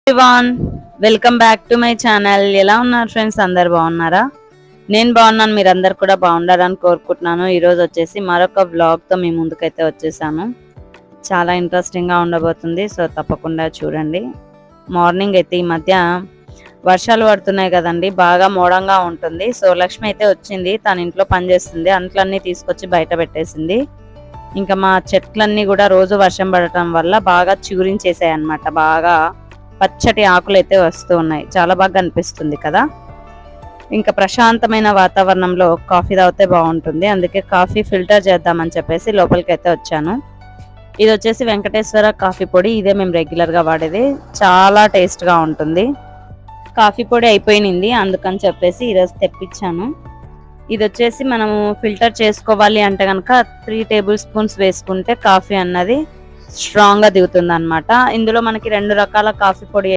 Everyone, welcome back to my channel. ఎలా ఉన్నారు friends? అందరు బాగున్నారా? నేను బాగున్నాను, మీరందరు కూడా బాగుండాలని కోరుకుంటున్నాను. ఈరోజు వచ్చేసి మరొక వ్లాగ్తో మీ ముందుకైతే వచ్చేసాను. చాలా ఇంట్రెస్టింగ్గా ఉండబోతుంది, సో తప్పకుండా చూడండి. మార్నింగ్ అయితే ఈ మధ్య వర్షాలు పడుతున్నాయి కదండి, బాగా మోడంగా ఉంటుంది. సో లక్ష్మి అయితే వచ్చింది, తన ఇంట్లో పనిచేస్తుంది, అంట్లన్నీ తీసుకొచ్చి బయట పెట్టేసింది. ఇంకా మా చెట్లన్నీ కూడా రోజు వర్షం పడటం వల్ల బాగా చిగురించేసాయి అన్నమాట. బాగా పచ్చటి ఆకులు అయితే వస్తూ ఉన్నాయి, చాలా బాగా అనిపిస్తుంది కదా. ఇంకా ప్రశాంతమైన వాతావరణంలో కాఫీ తాగితే బాగుంటుంది, అందుకే కాఫీ ఫిల్టర్ చేద్దామని చెప్పేసి లోపలికి అయితే వచ్చాను. ఇది వచ్చేసి వెంకటేశ్వర కాఫీ పొడి, ఇదే మేము రెగ్యులర్గా వాడేది, చాలా టేస్ట్గా ఉంటుంది. కాఫీ పొడి అయిపోయింది, అందుకని చెప్పేసి ఈరోజు తెప్పించాను. ఇది వచ్చేసి మనము ఫిల్టర్ చేసుకోవాలి అంటే కనుక 3 టేబుల్ స్పూన్స్ వేసుకుంటే కాఫీ అన్నది స్ట్రాంగ్గా దిగుతుంది అనమాట. ఇందులో మనకి 2 రకాల కాఫీ పొడి